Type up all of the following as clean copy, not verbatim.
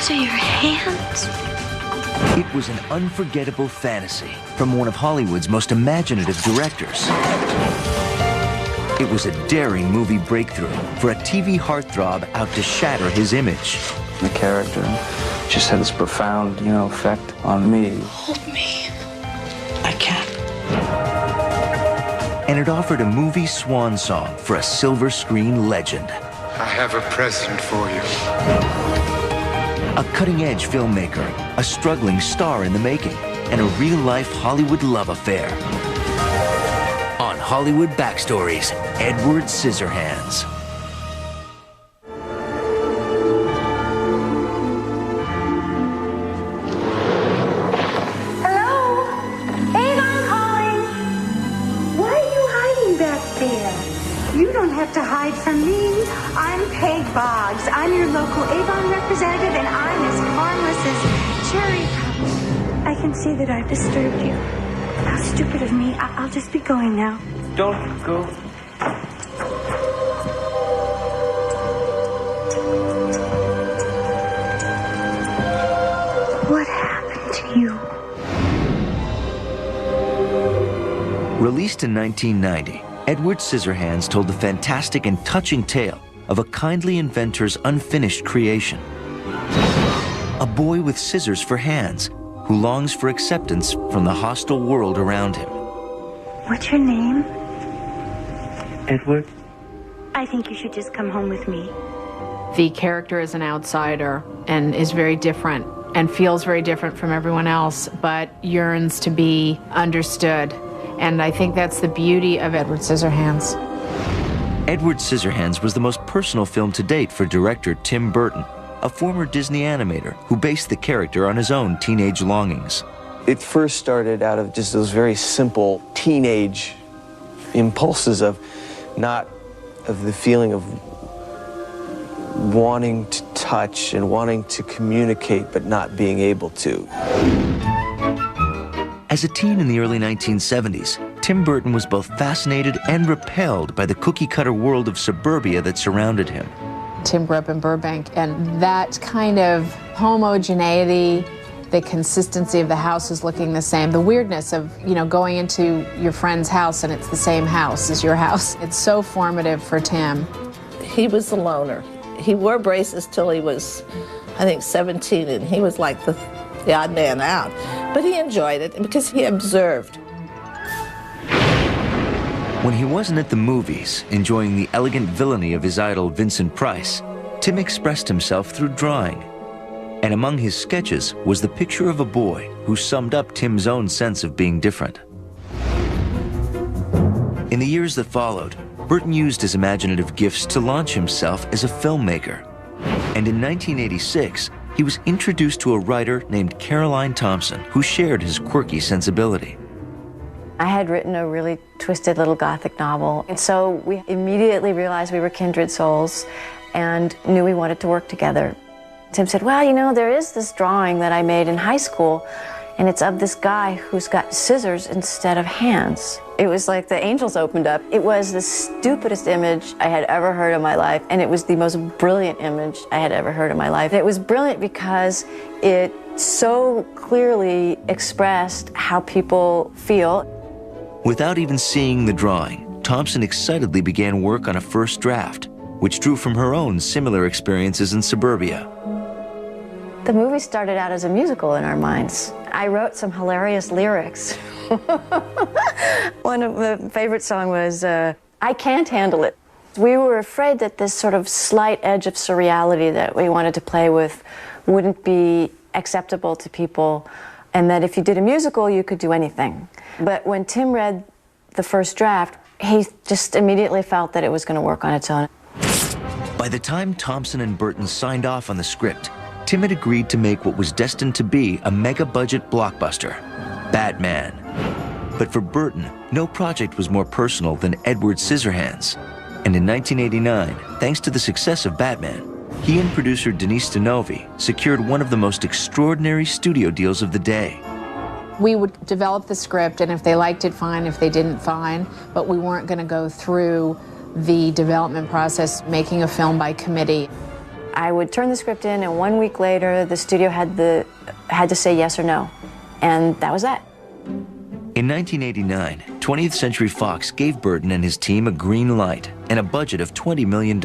Those are your hands? It was an unforgettable fantasy from one of Hollywood's most imaginative directors. It was a daring movie breakthrough for a TV heartthrob out to shatter his image. The character just had this profound, effect on me. Hold me. I can't. And it offered a movie swan song for a silver screen legend. I have a present for you. A cutting-edge filmmaker, a struggling star in the making, and a real-life Hollywood love affair. On Hollywood Backstories, Edward Scissorhands. Hello? Avon calling. Why are you hiding back there? You don't have to hide from me. I'm Peg Boggs. I'm your local Avon representative, and I'm as harmless as cherry pie. I can see that I've disturbed you. How stupid of me. I'll just be going now. Don't go. What happened to you? Released in 1990, Edward Scissorhands told the fantastic and touching tale of a kindly inventor's unfinished creation. A boy with scissors for hands who longs for acceptance from the hostile world around him. What's your name? Edward? I think you should just come home with me. The character is an outsider and is very different and feels very different from everyone else, but yearns to be understood. And I think that's the beauty of Edward Scissorhands. Edward Scissorhands was the most personal film to date for director Tim Burton, a former Disney animator who based the character on his own teenage longings. It first started out of just those very simple teenage impulses of the feeling of wanting to touch and wanting to communicate but not being able to. As a teen in the early 1970s, Tim Burton was both fascinated and repelled by the cookie-cutter world of suburbia that surrounded him. Tim grew up in Burbank, and that kind of homogeneity, the consistency of the houses looking the same, the weirdness of, going into your friend's house and it's the same house as your house. It's so formative for Tim. He was the loner. He wore braces till he was, I think, 17, and he was like the odd man out. But he enjoyed it because he observed. When he wasn't at the movies, enjoying the elegant villainy of his idol Vincent Price, Tim expressed himself through drawing. And among his sketches was the picture of a boy who summed up Tim's own sense of being different. In the years that followed, Burton used his imaginative gifts to launch himself as a filmmaker. And in 1986, he was introduced to a writer named Caroline Thompson, who shared his quirky sensibility. I had written a really twisted little Gothic novel, and so we immediately realized we were kindred souls and knew we wanted to work together. Tim said, well, there is this drawing that I made in high school, and it's of this guy who's got scissors instead of hands. It was like the angels opened up. It was the stupidest image I had ever heard in my life, and it was the most brilliant image I had ever heard in my life. It was brilliant because it so clearly expressed how people feel. Without even seeing the drawing, Thompson excitedly began work on a first draft, which drew from her own similar experiences in suburbia. The movie started out as a musical in our minds. I wrote some hilarious lyrics. One of the favorite song was, I Can't Handle It. We were afraid that this sort of slight edge of surreality that we wanted to play with wouldn't be acceptable to people, and that if you did a musical, you could do anything. But when Tim read the first draft, he just immediately felt that it was going to work on its own. By the time Thompson and Burton signed off on the script, Tim had agreed to make what was destined to be a mega-budget blockbuster, Batman. But for Burton, no project was more personal than Edward Scissorhands. And in 1989, thanks to the success of Batman, he and producer Denise Denovi secured one of the most extraordinary studio deals of the day. We would develop the script, and if they liked it, fine. If they didn't, fine. But we weren't going to go through the development process, making a film by committee. I would turn the script in, and 1 week later, the studio had to say yes or no, and that was that. In 1989, 20th Century Fox gave Burton and his team a green light and a budget of $20 million,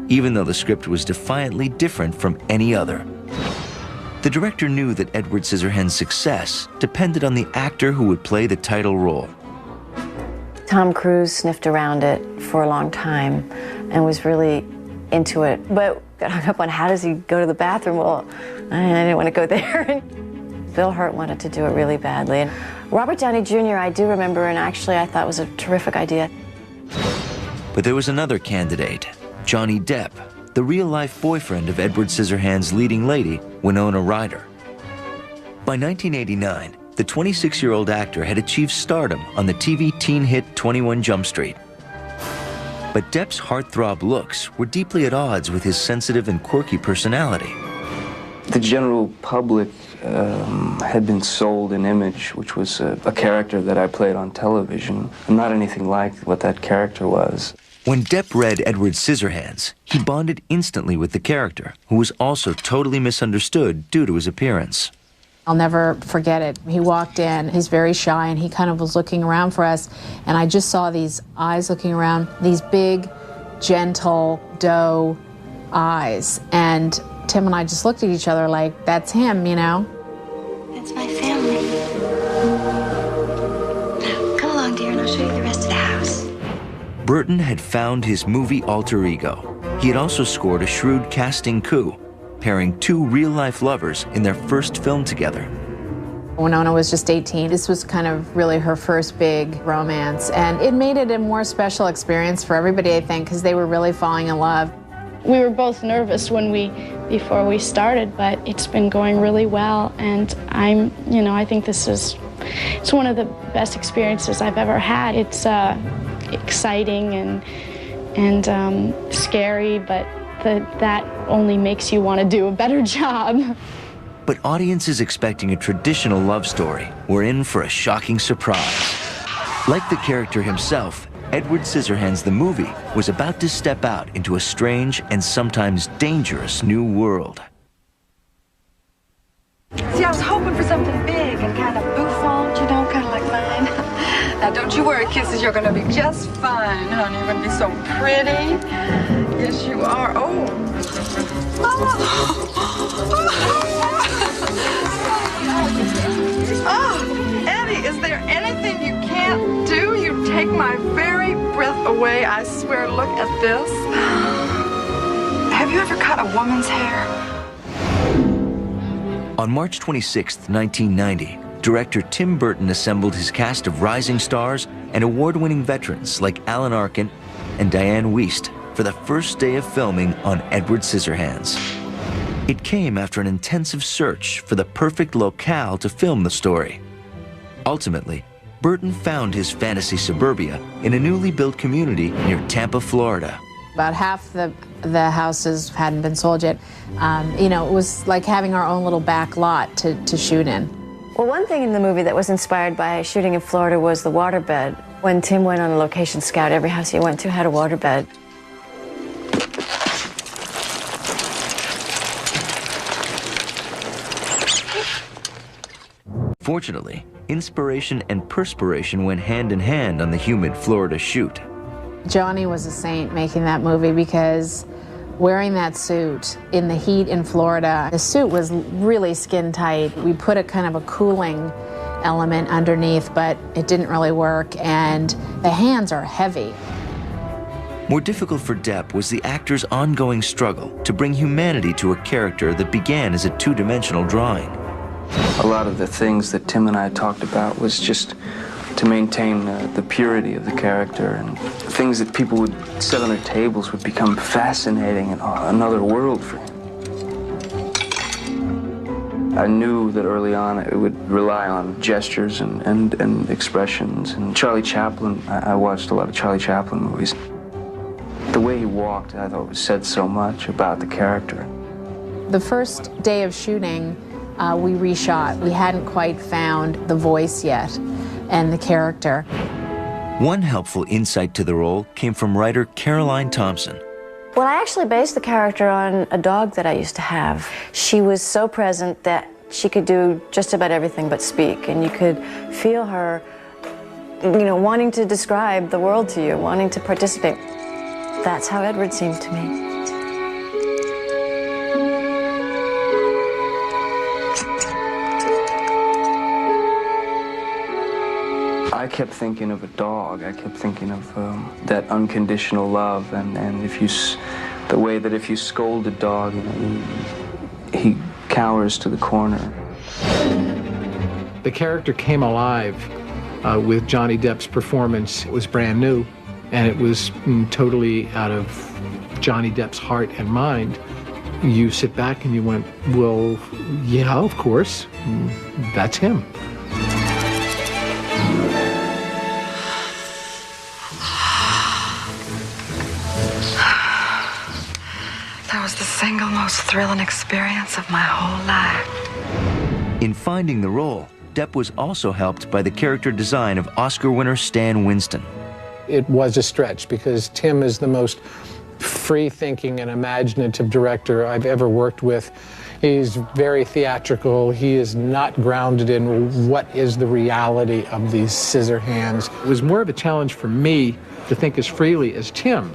even though the script was defiantly different from any other. The director knew that Edward Scissorhands' success depended on the actor who would play the title role. Tom Cruise sniffed around it for a long time and was really into it, but got hung up on how does he go to the bathroom. Well, I didn't want to go there. Bill Hurt wanted to do it really badly. And Robert Downey Jr. I do remember, and actually I thought was a terrific idea. But there was another candidate, Johnny Depp, the real-life boyfriend of Edward Scissorhands' leading lady, Winona Ryder. By 1989, the 26-year-old actor had achieved stardom on the TV teen hit 21 Jump Street. But Depp's heartthrob looks were deeply at odds with his sensitive and quirky personality. The general public had been sold an image, which was a character that I played on television, and not anything like what that character was. When Depp read Edward Scissorhands, he bonded instantly with the character, who was also totally misunderstood due to his appearance. I'll never forget it. He walked in, he's very shy, and he kind of was looking around for us, and I just saw these eyes looking around, these big, gentle, doe eyes, and Tim and I just looked at each other like, that's him, you know? That's my family. Come along, dear, and I'll show you the rest of the house. Burton had found his movie alter ego. He had also scored a shrewd casting coup, pairing two real-life lovers in their first film together. Winona was just 18. This was kind of really her first big romance, and it made it a more special experience for everybody, I think, because they were really falling in love. We were both nervous before we started, but it's been going really well, and I think it's one of the best experiences I've ever had. It's exciting and scary, but that only makes you want to do a better job. But audiences expecting a traditional love story were in for a shocking surprise. Like the character himself, Edward Scissorhands the movie was about to step out into a strange and sometimes dangerous new world. See, I was hoping for something big and kind of bouffant, kind of like mine. Now, don't you worry, Kisses, you're going to be just fine, honey. You're going to be so pretty. Yes, you are. Oh. Oh, Eddie, is there anything you can't do? You take my very breath away, I swear. Look at this. Have you ever cut a woman's hair? On March 26, 1990, director Tim Burton assembled his cast of rising stars and award-winning veterans like Alan Arkin and Diane Wiest for the first day of filming on Edward Scissorhands. It came after an intensive search for the perfect locale to film the story. Ultimately, Burton found his fantasy suburbia in a newly built community near Tampa, Florida. About half the houses hadn't been sold yet. It was like having our own little back lot to shoot in. Well, one thing in the movie that was inspired by shooting in Florida was the waterbed. When Tim went on a location scout, every house he went to had a waterbed. Fortunately, inspiration and perspiration went hand in hand on the humid Florida shoot. Johnny was a saint making that movie because wearing that suit in the heat in Florida, the suit was really skin tight. We put a kind of a cooling element underneath, but it didn't really work, and the hands are heavy. More difficult for Depp was the actor's ongoing struggle to bring humanity to a character that began as a two-dimensional drawing. A lot of the things that Tim and I talked about was just to maintain the purity of the character, and things that people would set on their tables would become fascinating and another world for him. I knew that early on it would rely on gestures and expressions. And Charlie Chaplin, I watched a lot of Charlie Chaplin movies. The way he walked, I thought, said so much about the character. The first day of shooting, we reshot. We hadn't quite found the voice yet and the character. One helpful insight to the role came from writer Caroline Thompson. Well, I actually based the character on a dog that I used to have. She was so present that she could do just about everything but speak, and you could feel her, wanting to describe the world to you, wanting to participate. That's how Edward seemed to me. I kept thinking of a dog. I kept thinking of that unconditional love, and the way that if you scold a dog, he cowers to the corner. The character came alive with Johnny Depp's performance. It was brand new, and it was totally out of Johnny Depp's heart and mind. You sit back and you went, well, yeah, of course, that's him. That was the single most thrilling experience of my whole life. In finding the role, Depp was also helped by the character design of Oscar winner Stan Winston. It was a stretch because Tim is the most free-thinking and imaginative director I've ever worked with. He's very theatrical. He is not grounded in what is the reality of these scissor hands. It was more of a challenge for me to think as freely as Tim.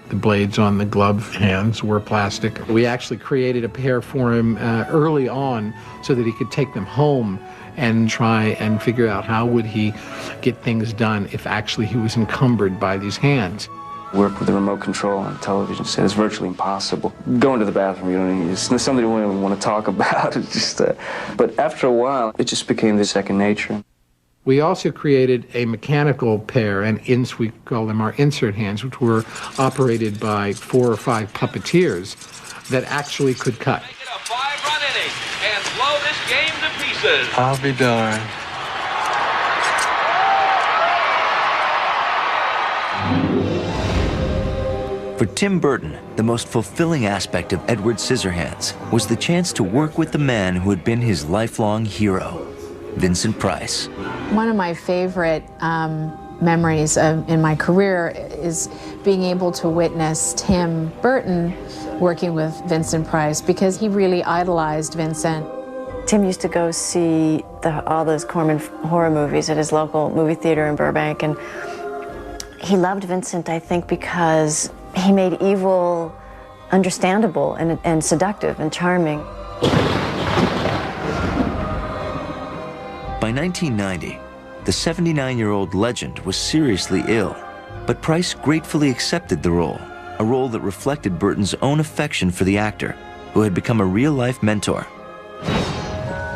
The blades on the glove hands were plastic. We actually created a pair for him early on so that he could take them home and try and figure out how would he get things done if actually he was encumbered by these hands. Work with a remote control on a television set is virtually impossible. Going to the bathroom, it's something you don't even want to talk about. It's just, but after a while, it just became the second nature. We also created a mechanical pair, and we call them our insert hands, which were operated by 4 or 5 puppeteers that actually could cut. Make it a 5-run inning and blow this game to pieces. I'll be darned. For Tim Burton, the most fulfilling aspect of Edward Scissorhands was the chance to work with the man who had been his lifelong hero, Vincent Price. One of my favorite memories in my career is being able to witness Tim Burton working with Vincent Price because he really idolized Vincent. Tim used to go see all those Corman horror movies at his local movie theater in Burbank, and he loved Vincent, I think, because he made evil understandable and seductive and charming. By 1990, the 79-year-old legend was seriously ill, but Price gratefully accepted the role, a role that reflected Burton's own affection for the actor, who had become a real-life mentor.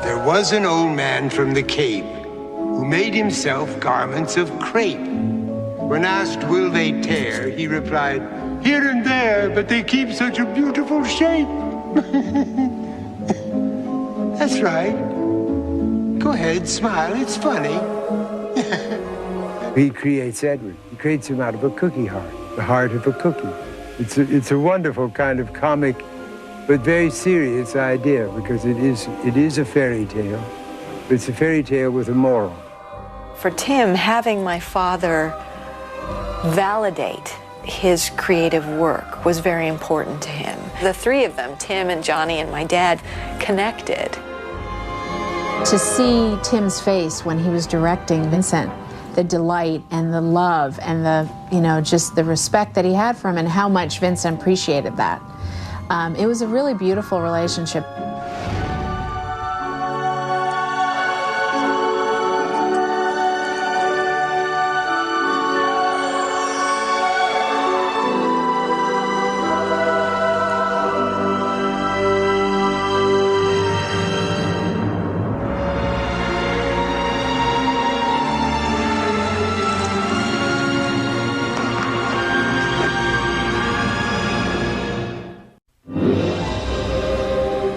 There was an old man from the Cape who made himself garments of crepe. When asked, will they tear, he replied, here and there, but they keep such a beautiful shape. That's right. Go ahead, smile, it's funny. He creates Edward. He creates him out of a cookie heart, the heart of a cookie. It's a wonderful kind of comic, but very serious idea, because it is a fairy tale. But it's a fairy tale with a moral. For Tim, having my father validate his creative work was very important to him. The three of them, Tim and Johnny and my dad, connected. To see Tim's face when he was directing Vincent, the delight and the love and the, just the respect that he had for him and how much Vincent appreciated that. It was a really beautiful relationship.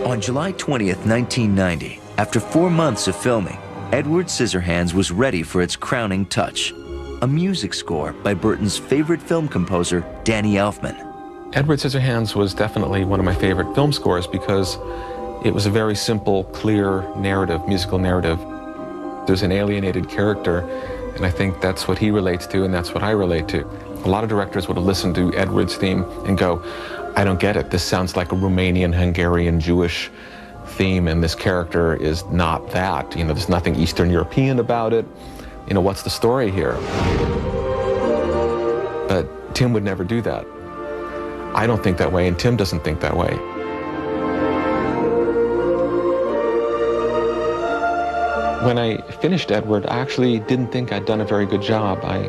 On July 20th, 1990, after 4 months of filming, Edward Scissorhands was ready for its crowning touch, a music score by Burton's favorite film composer, Danny Elfman. Edward Scissorhands was definitely one of my favorite film scores because it was a very simple, clear narrative, musical narrative. There's an alienated character, and I think that's what he relates to, and that's what I relate to. A lot of directors would have listened to Edward's theme and go, I don't get it. This sounds like a Romanian, Hungarian, Jewish theme, and this character is not that. You know, there's nothing Eastern European about it. You know, what's the story here? But Tim would never do that. I don't think that way, and Tim doesn't think that way. When I finished Edward, I actually didn't think I'd done a very good job. I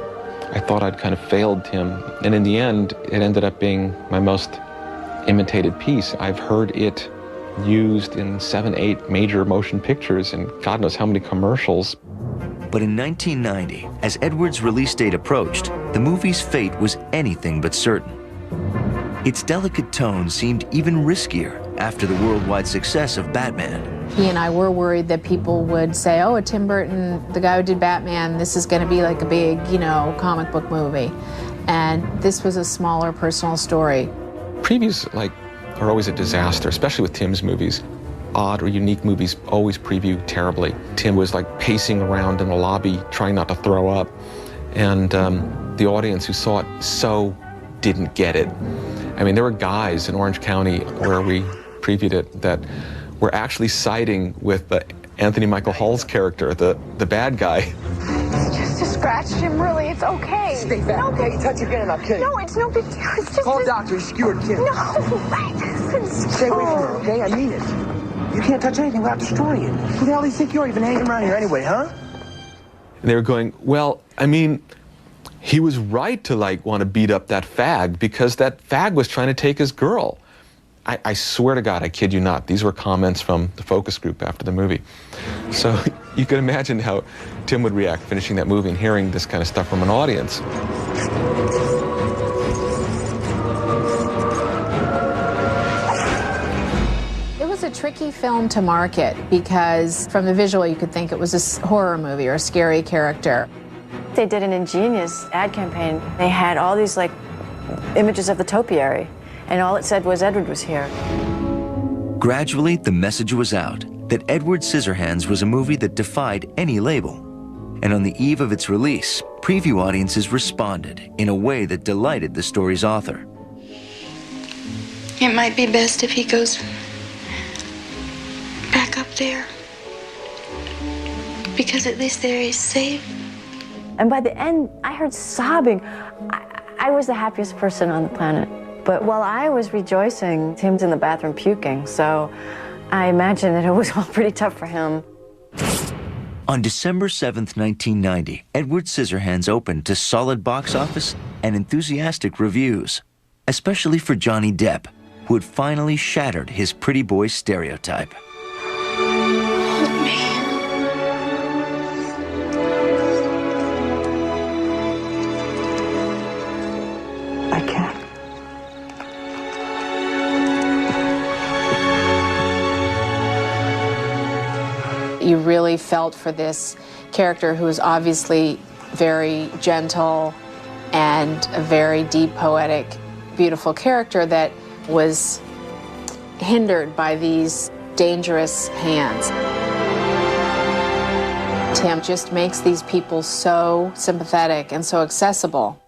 thought I'd kind of failed Tim, and in the end, it ended up being my most imitated piece. I've heard it used in 7, 8 major motion pictures and God knows how many commercials. But in 1990, as Edward's release date approached, the movie's fate was anything but certain. Its delicate tone seemed even riskier after the worldwide success of Batman. He and I were worried that people would say, oh, Tim Burton, the guy who did Batman, this is going to be like a big, you know, comic book movie. And this was a smaller personal story. Previews, are always a disaster, especially with Tim's movies. Odd or unique movies always preview terribly. Tim was pacing around in the lobby trying not to throw up. And the audience who saw it so didn't get it. I mean, there were guys in Orange County where we previewed it that were actually siding with Anthony Michael Hall's character, the bad guy. It's just a scratch, Jim, really, it's okay. Stay back, okay? You touch again and I'll kill you. No, it's no big deal, it's just... Call a doctor, he's skewered, kid. No, listen, stay away from her, okay? I mean it. You can't touch anything without destroying it. Who the hell do you think you are? You've been hanging around here anyway, huh? And they were going, well, I mean, he was right to want to beat up that fag because that fag was trying to take his girl. I swear to God, I kid you not, these were comments from the focus group after the movie. So you can imagine how Tim would react finishing that movie and hearing this kind of stuff from an audience. It was a tricky film to market because from the visual you could think it was a horror movie or a scary character. They did an ingenious ad campaign. They had all these images of the topiary, and all it said was Edward was here. Gradually, the message was out that Edward Scissorhands was a movie that defied any label. And on the eve of its release, preview audiences responded in a way that delighted the story's author. It might be best if he goes back up there. Because at least there he's safe. And by the end, I heard sobbing. I was the happiest person on the planet. But while I was rejoicing, Tim's in the bathroom puking, so I imagine that it was all pretty tough for him. On December 7th, 1990, Edward Scissorhands opened to solid box office and enthusiastic reviews, especially for Johnny Depp, who had finally shattered his pretty boy stereotype. Hold me. I can't. You really felt for this character who was obviously very gentle and a very deep, poetic, beautiful character that was hindered by these dangerous hands. Tim just makes these people so sympathetic and so accessible.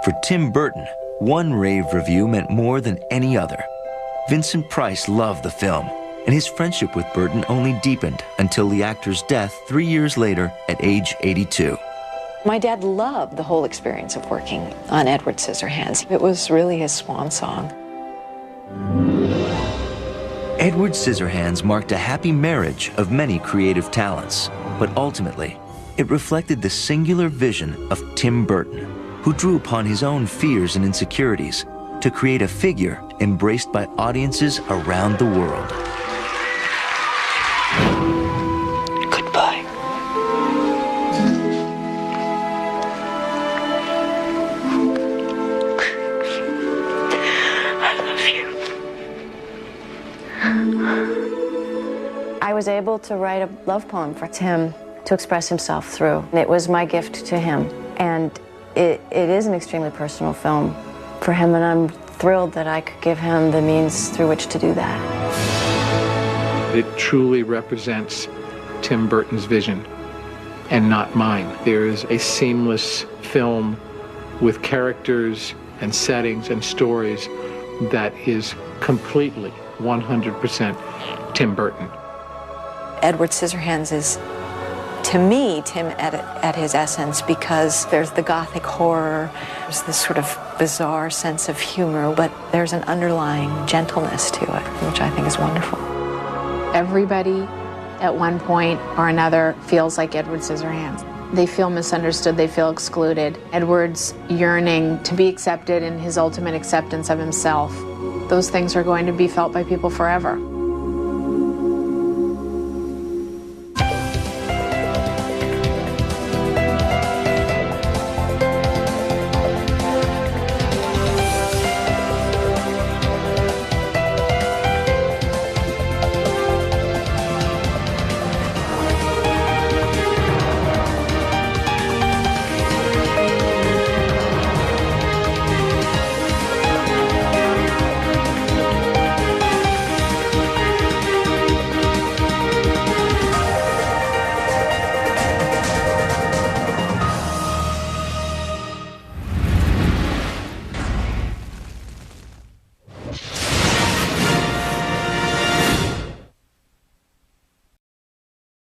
For Tim Burton, one rave review meant more than any other. Vincent Price loved the film, and his friendship with Burton only deepened until the actor's death 3 years later at age 82. My dad loved the whole experience of working on Edward Scissorhands. It was really his swan song. Edward Scissorhands marked a happy marriage of many creative talents, but ultimately, it reflected the singular vision of Tim Burton, who drew upon his own fears and insecurities to create a figure embraced by audiences around the world. Goodbye. I love you. I was able to write a love poem for Tim to express himself through. It was my gift to him, and it is an extremely personal film for him, and I'm thrilled that I could give him the means through which to do that. It truly represents Tim Burton's vision and not mine. There is a seamless film with characters and settings and stories that is completely 100% Tim Burton. Edward Scissorhands is, to me, Tim at his essence, because there's the gothic horror, there's this sort of bizarre sense of humor, but there's an underlying gentleness to it, which I think is wonderful. Everybody at one point or another feels like Edward Scissorhands. They feel misunderstood, they feel excluded. Edward's yearning to be accepted and his ultimate acceptance of himself, those things are going to be felt by people forever.